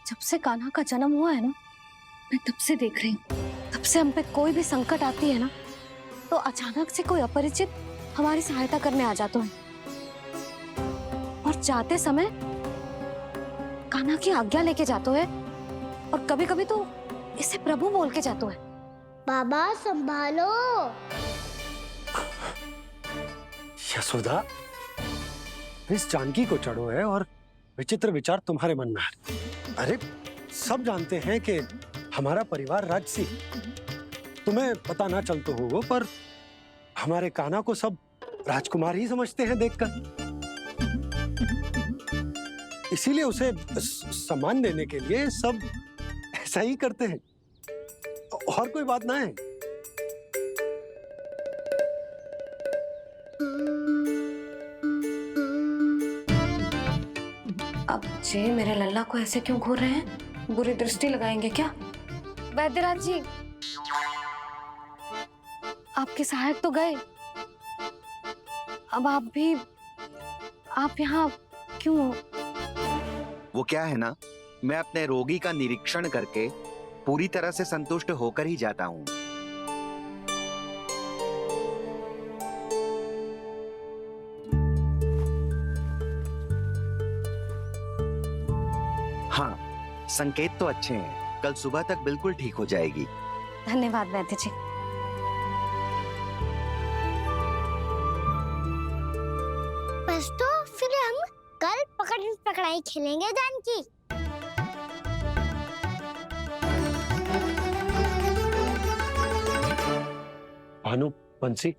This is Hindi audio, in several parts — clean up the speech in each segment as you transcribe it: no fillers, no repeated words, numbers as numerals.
जब से कान्हा का जन्म हुआ है ना, मैं तब से देख रही हूँ, तब से हम पे कोई भी संकट आती है ना, तो अचानक से कोई अपरिचित हमारी सहायता करने आ जाते हैं और जाते समय कान्हा की आज्ञा लेके जाते हैं और कभी कभी तो इसे प्रभु बोल के जाते हैं। बाबा संभालो। यशोदा, इस जानकी को चढ़ो है और विचित्र विचार तुम्हारे मन में है। अरे सब जानते हैं कि हमारा परिवार राजसी, तुम्हें पता ना चल तो होगा, पर हमारे कान्हा को सब राजकुमार ही समझते हैं देखकर। इसीलिए उसे सम्मान देने के लिए सब ऐसा ही करते हैं, और कोई बात ना है। अब जे मेरे लल्ला को ऐसे क्यों घूर रहे हैं? बुरी दृष्टि लगाएंगे क्या? वैद्यराज जी, आपके सहायक तो गए, अब आप यहाँ क्यों? वो क्या है ना, मैं अपने रोगी का निरीक्षण करके पूरी तरह से संतुष्ट होकर ही जाता हूँ। हाँ, संकेत तो अच्छे हैं, कल सुबह तक बिल्कुल ठीक हो जाएगी। धन्यवाद वैद्य जी। बस तो फिर हम कल पकड़न पकड़ाई खेलेंगे जानकी। भानु, बंसी,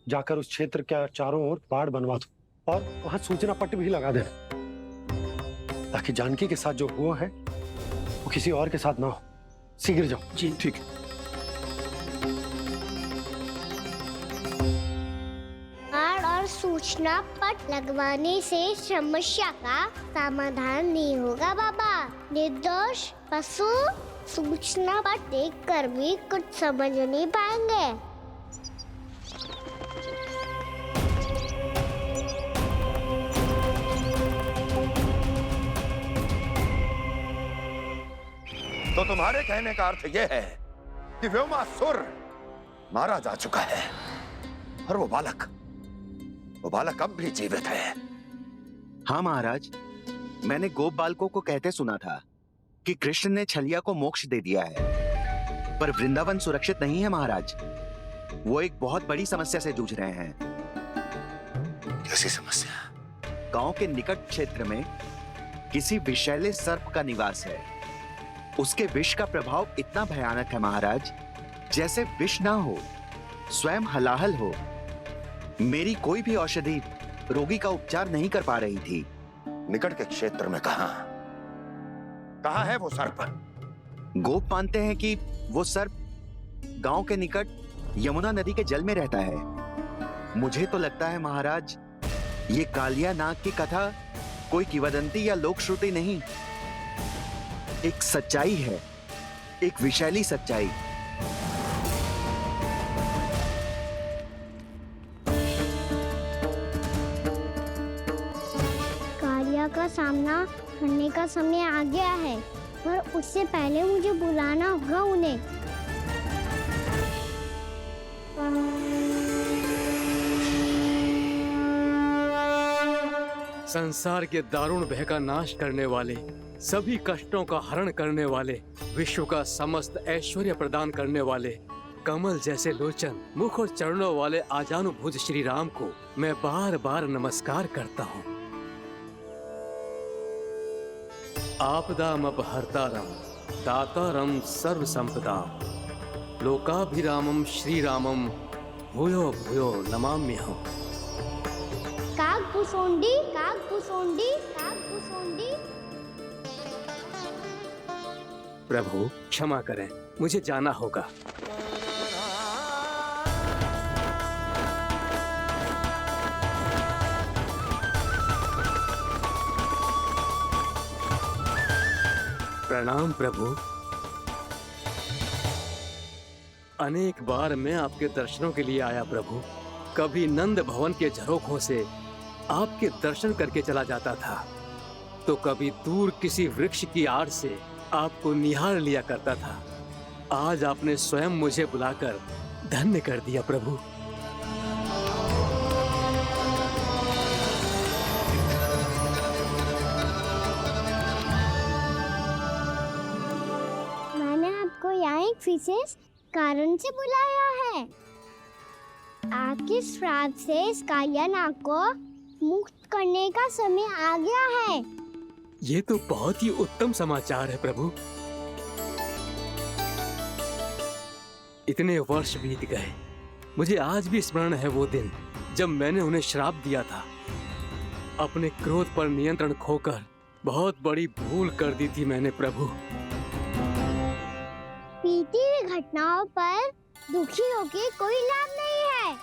जाकर उस क्षेत्र के चारों ओर बाड़ बनवा दो और वहां सूचना पट्ट भी लगा देना, ताकि जानकी के साथ जो हुआ है वो किसी और के साथ ना हो। शीघ्र जाओ। जी ठीक है। बाड़ और सूचना पट लगवाने से समस्या का समाधान नहीं होगा बाबा। निर्दोष पशु सूचना पट देखकर भी कुछ समझ नहीं पाएंगे। तो तुम्हारे कहने का अर्थ यह है कि व्योमासुर मारा जा चुका है और वो बालक अब भी जीवित है। हाँ महाराज, मैंने गोप बालकों को कहते सुना था कि कृष्ण ने छलिया को मोक्ष दे दिया है, पर वृंदावन सुरक्षित नहीं है महाराज। वो एक बहुत बड़ी समस्या से जूझ रहे हैं। कैसी समस्या? गांव के निकट क्षेत्र में किसी विषैले सर्प का निवास है। उसके विष का प्रभाव इतना भयानक है महाराज, जैसे विष ना हो, स्वयं हलाहल हो। मेरी कोई भी औषधि रोगी का उपचार नहीं कर पा रही थी। निकट के क्षेत्र में कहां है वो सर्प? गोप मानते हैं कि वो सर्प गांव के निकट यमुना नदी के जल में रहता है। मुझे तो लगता है महाराज, ये कालिया नाग की कथा कोई किंवदंती या लोक श्रुति नहीं, एक सच्चाई है, एक विषैली सच्चाई। कालिया का सामना करने का समय आ गया है, पर उससे पहले मुझे बुलाना होगा उन्हें। संसार के दारुण भय का नाश करने वाले, सभी कष्टों का हरण करने वाले, विश्व का समस्त ऐश्वर्य प्रदान करने वाले, कमल जैसे लोचन, मुख और चरणों वाले आजानुभुज श्री राम को मैं बार बार नमस्कार करता हूँ। आपदामपहर्तारं दातारं सर्व संपदाम लोकाभिरामं श्री रामं भूयो भूयो नमाम्यहम्। कागभूषोंडी, कागभूषोंडी, कागभूषोंडी। प्रभु क्षमा करें, मुझे जाना होगा। प्रणाम प्रभु। अनेक बार मैं आपके दर्शनों के लिए आया प्रभु। कभी नंद भवन के झरोखों से आपके दर्शन करके चला जाता था, तो कभी दूर किसी वृक्ष की आड़ से आपको निहार लिया करता था। आज आपने स्वयं मुझे बुलाकर धन्य कर दिया प्रभु। मैंने आपको यहाँ एक विशेष कारण से बुलाया है। आपके श्राप से इस कालिया नाग को मुक्त करने का समय आ गया है। ये तो बहुत ही उत्तम समाचार है प्रभु। इतने वर्ष बीत गए, मुझे आज भी स्मरण है वो दिन जब मैंने उन्हें श्राप दिया था। अपने क्रोध पर नियंत्रण खोकर बहुत बड़ी भूल कर दी थी मैंने प्रभु। बीती हुई घटनाओं पर दुखी होके कोई लाभ नहीं है।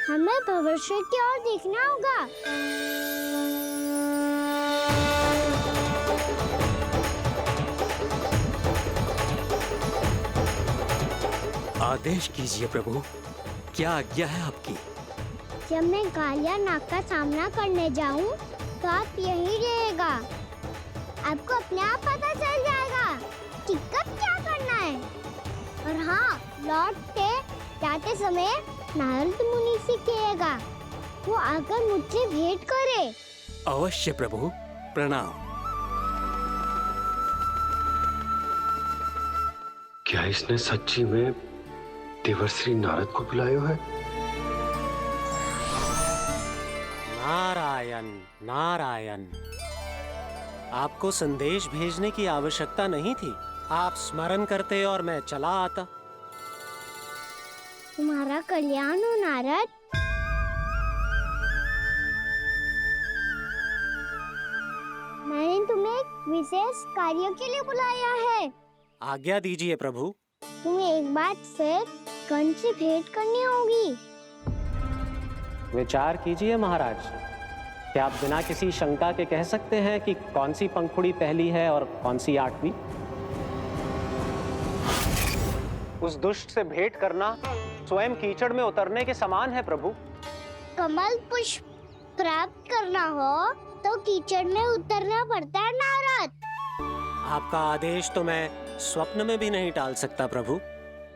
हमें भविष्य की ओर देखना होगा। आदेश कीजिए प्रभु, क्या आज्ञा है आपकी? जब मैं कालिया नाग का सामना करने जाऊं, तो आप यहीं रहेगा। आपको अपने आप पता चल जाएगा कि कब क्या करना है। और हाँ, लौट के जाते समय नारद मुनि से कहिएगा, वो आकर मुझसे भेंट करे। अवश्य प्रभु, प्रणाम। क्या इसने सच्ची में देवर्षि नारद को बुलाया है? नारायण नारायण, आपको संदेश भेजने की आवश्यकता नहीं थी। आप स्मरण करते और मैं चला आता। तुम्हारा कल्याण हो नारद। मैंने तुम्हें एक विशेष कार्य के लिए बुलाया है। आज्ञा दीजिए प्रभु। तुम्हें एक बात फिर कंस से भेंट करनी होगी। विचार कीजिए महाराज, क्या आप बिना किसी शंका के कह सकते हैं कि कौन सी पंखुड़ी पहली है और कौन सी आठवीं? उस दुष्ट से भेंट करना स्वयं कीचड़ में उतरने के समान है प्रभु। कमल पुष्प प्राप्त करना हो तो कीचड़ में उतरना पड़ता है नारद। आपका आदेश तो मैं स्वप्न में भी नहीं टाल सकता प्रभु।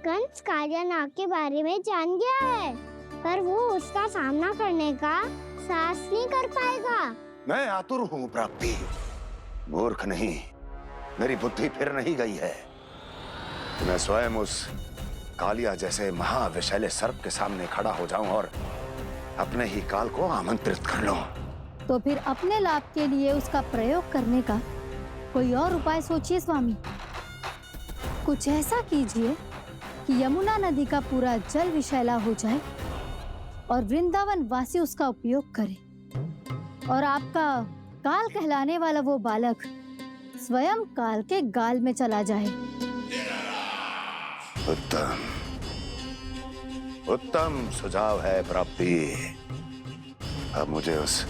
कंस कालिया नाग के बारे में जान गया है, पर वो उसका सामना करने का साहस नहीं कर पाएगा। मैं आतुर हूँ प्राप्ति, मूर्ख नहीं। मेरी बुद्धि फिर नहीं गई है। मैं स्वयं उस कालिया जैसे महाविषैले सर्प के सामने खड़ा हो जाऊं और अपने ही काल को आमंत्रित कर लूं। तो फिर अपने लाभ के लिए उसका प्रयोग करने का कोई और उपाय सोचिए स्वामी। कुछ ऐसा कीजिए कि यमुना नदी का पूरा जल विषैला हो जाए और वृंदावन वासी उसका उपयोग करे, और आपका काल कहलाने वाला वो बालक स्वयं काल के गाल में चला जाए। उत्तम उत्तम सुझाव है प्राप्ति। अब मुझे उस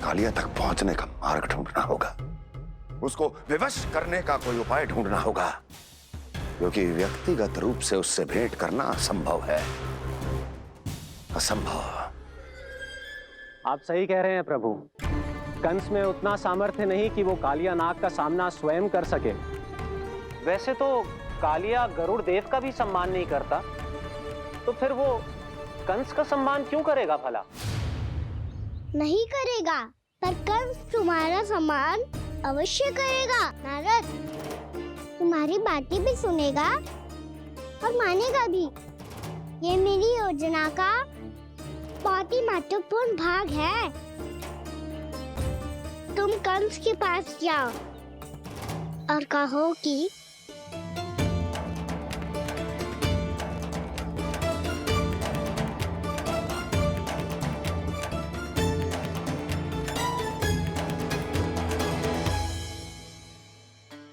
कालिया तक पहुंचने का मार्ग ढूंढना होगा। उसको विवश करने का कोई उपाय ढूंढना होगा, क्योंकि व्यक्तिगत रूप से उससे भेंट करना असंभव है। असंभव। आप सही कह रहे हैं प्रभु। कंस में उतना सामर्थ्य नहीं कि वो कालिया नाग का सामना स्वयं कर सके। वैसे तो कालिया गरुड़ देव का भी सम्मान नहीं करता, तो फिर वो कंस का सम्मान क्यों करेगा भला? नहीं करेगा, पर कंस तुम्हारा सम्मान अवश्य करेगा नारद। तुम्हारी बातें भी सुनेगा और मानेगा भी। ये मेरी योजना का बहुत ही महत्वपूर्ण भाग है। तुम कंस के पास जाओ और कहो कि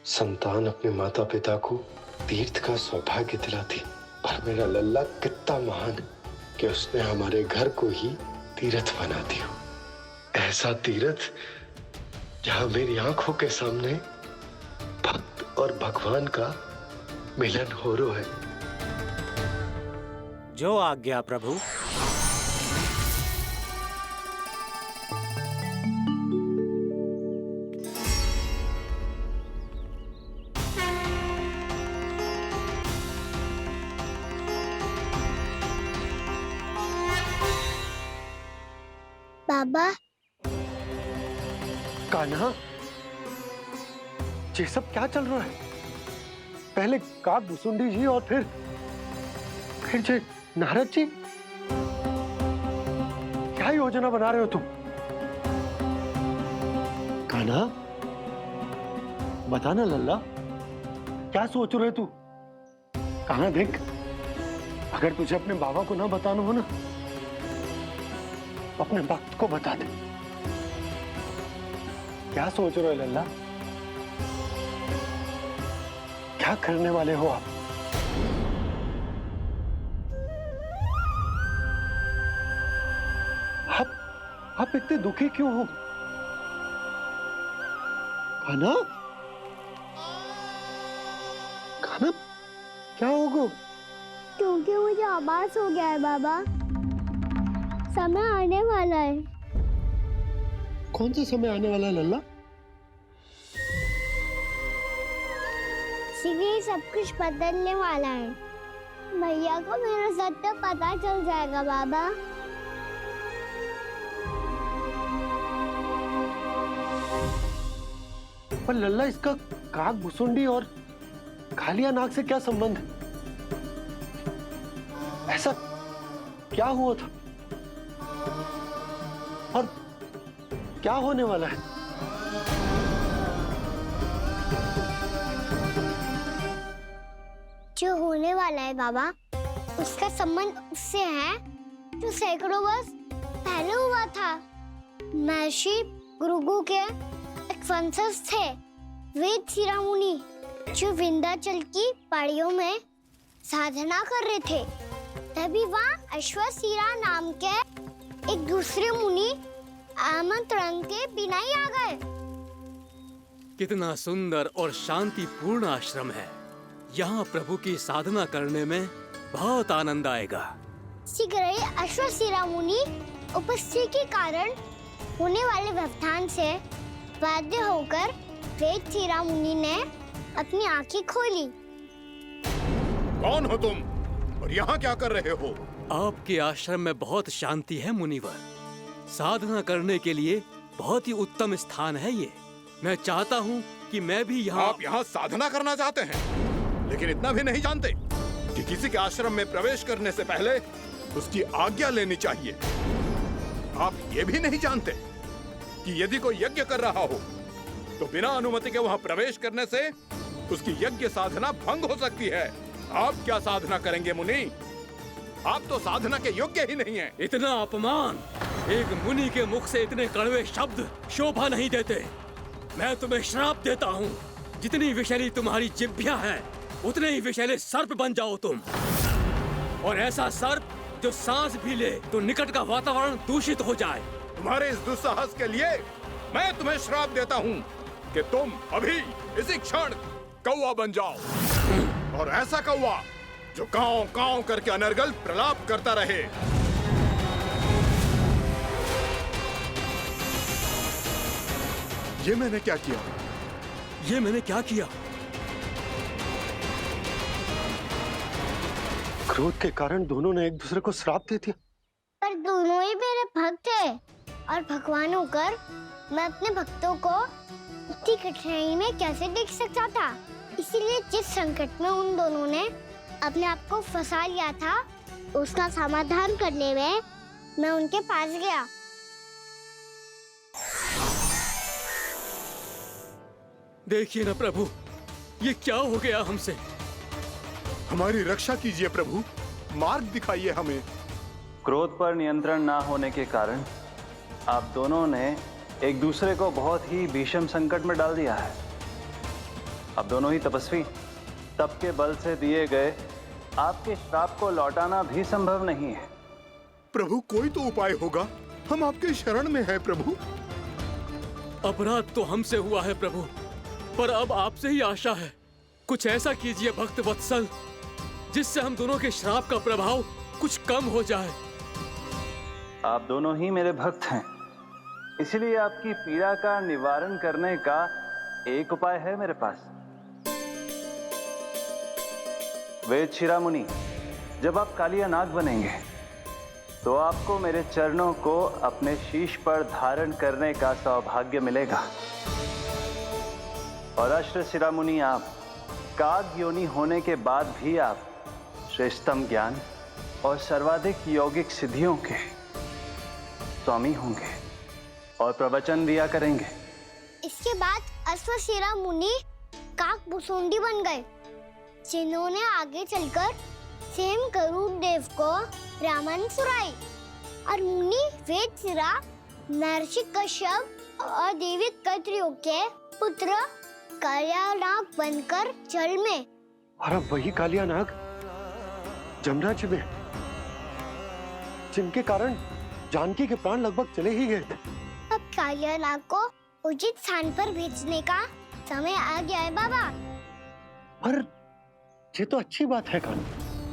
संतान अपने माता पिता को तीर्थ का सौभाग्य दिलाती, और मेरा लल्ला कितना महान है कि उसने हमारे घर को ही तीर्थ बना दिया। ऐसा तीर्थ जहां मेरी आंखों के सामने भक्त और भगवान का मिलन हो रहा है। जो आज्ञा प्रभु। बाबा कान्हा, ये सब क्या चल रहा है? पहले काक भुसुंडी जी और फिर जे नारद जी। क्या योजना बना रहे हो तुम? कान्हा, बता ना लल्ला, क्या सोच रहे तू? कान्हा देख, अगर तुझे अपने बाबा को ना बताना हो ना, तो अपने भक्त को बता दे। क्या सोच रहे हो लल्ला? क्या करने वाले हो आप? आप इतने दुखी क्यों हो? कान्हा, कान्हा, क्या होगा? क्योंकि मुझे आभास हो गया है बाबा, समय आने वाला है। कौन सा समय आने वाला है लल्ला? इसीलिए सब कुछ बदलने वाला है। भैया को मेरा सत्य पता चल जाएगा बाबा। पर लल्ला, इसका काक भुसुंडी और कालिया नाग से क्या संबंध है? ऐसा क्या हुआ था और क्या होने वाला है? जो होने वाला है बाबा, उसका संबंध उससे है जो सैकड़ों वर्ष पहले हुआ था। महर्षि भृगु के एक वंशज थे वेद शिरोमुनि, जो विंध्याचल की पहाड़ियों में साधना कर रहे थे। तभी वहाँ अश्वशिरा नाम के एक दूसरे मुनि आमंत्रण के बिना ही आ गए। कितना सुंदर और शांतिपूर्ण आश्रम है। यहाँ प्रभु की साधना करने में बहुत आनंद आएगा। शीघ्र ही अश्वशिरा मुनि उपस्थिति के कारण होने वाले व्यवधान से बाध्य होकर वेद शिरोमुनि ने अपनी आंखें खोली। कौन हो तुम और यहाँ क्या कर रहे हो? आपके आश्रम में बहुत शांति है मुनिवर। साधना करने के लिए बहुत ही उत्तम स्थान है ये। मैं चाहता हूँ कि मैं भी यहाँ। आप यहाँ साधना करना चाहते हैं, लेकिन इतना भी नहीं जानते कि किसी के आश्रम में प्रवेश करने से पहले उसकी आज्ञा लेनी चाहिए। आप ये भी नहीं जानते कि यदि कोई यज्ञ कर रहा हो तो बिना अनुमति के वहाँ प्रवेश करने से उसकी यज्ञ साधना भंग हो सकती है। आप क्या साधना करेंगे मुनि? आप तो साधना के योग्य ही नहीं हैं। इतना अपमान! एक मुनि के मुख से इतने कड़वे शब्द शोभा नहीं देते। मैं तुम्हें श्राप देता हूँ, जितनी विषैली तुम्हारी जिह्वा है उतने ही विषैले सर्प बन जाओ तुम। और ऐसा सर्प जो सांस भी ले तो निकट का वातावरण दूषित हो जाए। तुम्हारे इस दुस्साहस के लिए मैं तुम्हें श्राप देता हूँ कि तुम अभी इसी क्षण कौवा बन जाओ, और ऐसा कौवा जो कांव कांव करके अनर्गल प्रलाप करता रहे। ये मैंने क्या किया? ये मैंने क्या किया? क्रोध के कारण दोनों ने एक दूसरे को श्राप दे दिया। पर दोनों ही मेरे भक्त हैं, और भगवान होकर मैं अपने भक्तों को इतनी कठिनाई में कैसे देख सकता था। इसीलिए जिस संकट में उन दोनों ने अपने आप को फंसा लिया था, उसका समाधान करने में मैं उनके पास गया। देखिए ना प्रभु, ये क्या हो गया हमसे? हमारी रक्षा कीजिए प्रभु, मार्ग दिखाइए हमें। क्रोध पर नियंत्रण ना होने के कारण आप दोनों ने एक दूसरे को बहुत ही भीषण संकट में डाल दिया है। अब दोनों ही तपस्वी, तप के बल से दिए गए आपके श्राप को लौटाना भी संभव नहीं है। प्रभु कोई तो उपाय होगा, हम आपके शरण में हैं प्रभु। अपराध तो हमसे हुआ है प्रभु, पर अब आपसे ही आशा है। कुछ ऐसा कीजिए भक्त वत्सल, जिससे हम दोनों के श्राप का प्रभाव कुछ कम हो जाए। आप दोनों ही मेरे भक्त हैं, इसलिए आपकी पीड़ा का निवारण करने का एक उपाय है मेरे पास। वेद शिरोमुनि, जब आप कालिया नाग बनेंगे तो आपको मेरे चरणों को अपने शीश पर धारण करने का सौभाग्य मिलेगा। और अश्र शिरोमुनि, आप काग योनि होने के बाद भी आप श्रेष्ठतम ज्ञान और सर्वाधिक यौगिक सिद्धियों के स्वामी होंगे और प्रवचन दिया करेंगे। इसके बाद अश्वशिरा मुनि काकभूषुंडी बन गए, जिन्होंने आगे चलकर स्वयं गरुड़ देव को रामायण सुनाई। और मुनि वेदशिरा, महर्षि कश्यप और देवी कत्रियों के पुत्र कालियानाग बनकर जल में, और अब वही कालियानाग जमराज में, जिनके कारण जानकी के प्राण लगभग चले ही गए थे। अब कालियानाग को उचित स्थान पर भेजने का समय आ गया है बाबा। पर ये तो अच्छी बात है कान,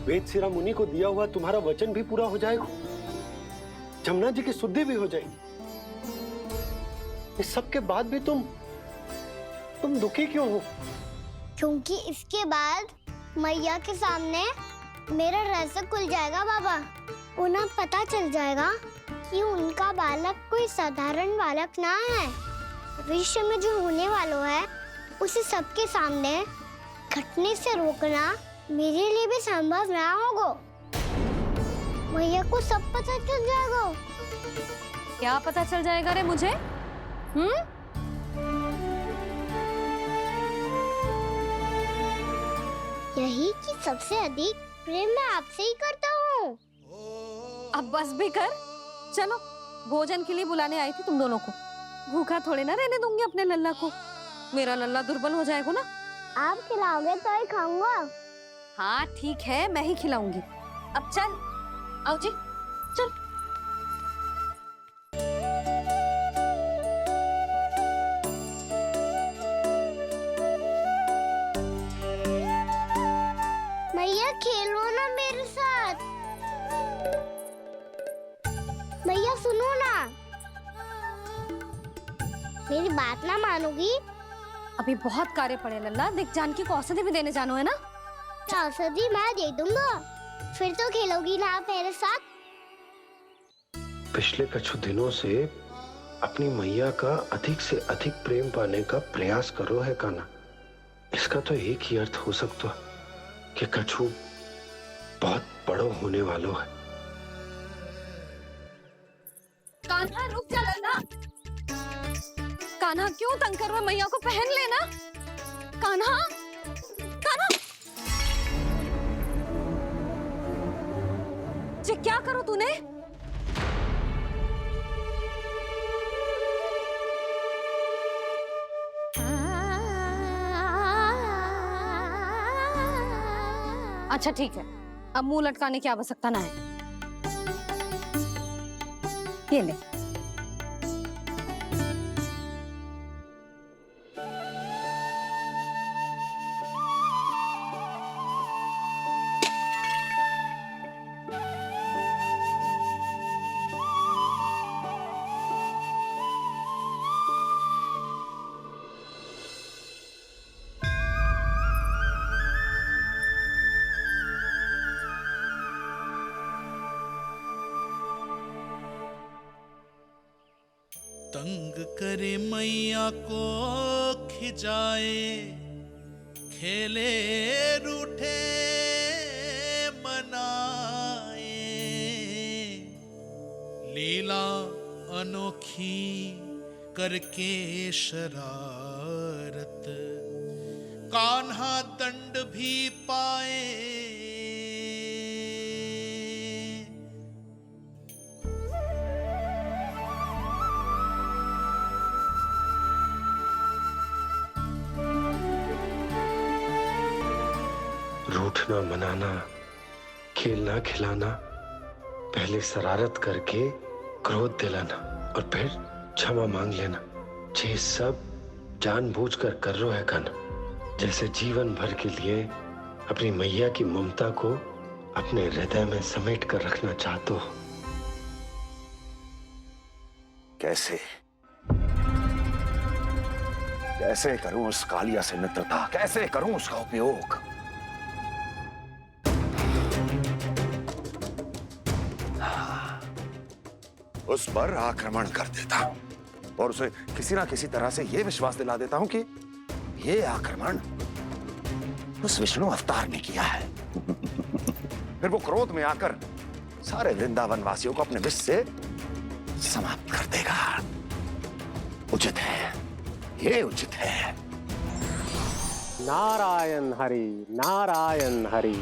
वेदशिरा मुनि को दिया हुआ तुम्हारा वचन भी पूरा हो जाएगा, जमुना जी की शुद्धि भी हो जाएगी। इस सब के बाद भी तुम दुखी क्यों हो? क्योंकि इसके बाद मैया के सामने मेरा रहस्य खुल जाएगा बाबा। उन्हें पता चल जाएगा कि उनका बालक कोई साधारण बालक ना है। भविष्य में जो होने वाला है उसे सबके सामने घटने से रोकना मेरे लिए भी संभव ना होगा। मैया को सब पता चल जाएगा। क्या पता चल जाएगा रे मुझे? यही कि सबसे अधिक प्रेम मैं आपसे ही करता हूँ। अब बस भी कर, चलो भोजन के लिए बुलाने आई थी तुम दोनों को। भूखा थोड़े ना रहने दूंगी अपने लल्ला को, मेरा लल्ला दुर्बल हो जाएगा ना। आप खिलाओगे तो ही खाऊंगा। हाँ ठीक है, मैं ही खिलाऊंगी। अब चल, आओ जी, चल। मैया खेलो ना मेरे साथ। मैया सुनो ना, मेरी बात ना मानोगी? अभी बहुत कार्य पड़े लल्ला, देख जानकी को औषधि भी देने जानो है ना। औषधि मैं दे दूंगा, फिर तो खेलोगी ना आप मेरे साथ? पिछले कुछ दिनों से अपनी मैया का अधिक से अधिक प्रेम पाने का प्रयास करो है कान्हा। इसका तो एक ही अर्थ हो सकता है कि कछु बहुत बड़ो होने वालो है। कान्हा रुक जा लल्ला। कान्हा क्यों तंग कर रहा है? मैया को पहन लेना। कान्हा, कान्हा, ये क्या करो तूने? अच्छा ठीक है, अब मुंह लटकाने की आवश्यकता ना है। ये ले। तंग करे मैया को खिजाए, खेले रूठे मनाए, लीला अनोखी करके शरारत, कान्हा दंड भी पाए। रूठना मनाना, खेलना खिलाना, पहले शरारत करके क्रोध दिलाना और फिर क्षमा मांग लेना, ये सब जानबूझकर कर रहे है कान्हा। जैसे जीवन भर के लिए अपनी मैया की ममता को अपने हृदय में समेट कर रखना चाहते हो। कैसे कैसे करूं उस कालिया से मित्रता, कैसे करूं उसका उपयोग? उस पर आक्रमण कर देता हूं और उसे किसी ना किसी तरह से यह विश्वास दिला देता हूं कि यह आक्रमण उस विष्णु अवतार ने किया है। फिर वो क्रोध में आकर सारे वृंदावन वासियों को अपने विष से समाप्त कर देगा। उचित है, ये उचित है। नारायण हरि, नारायण हरि।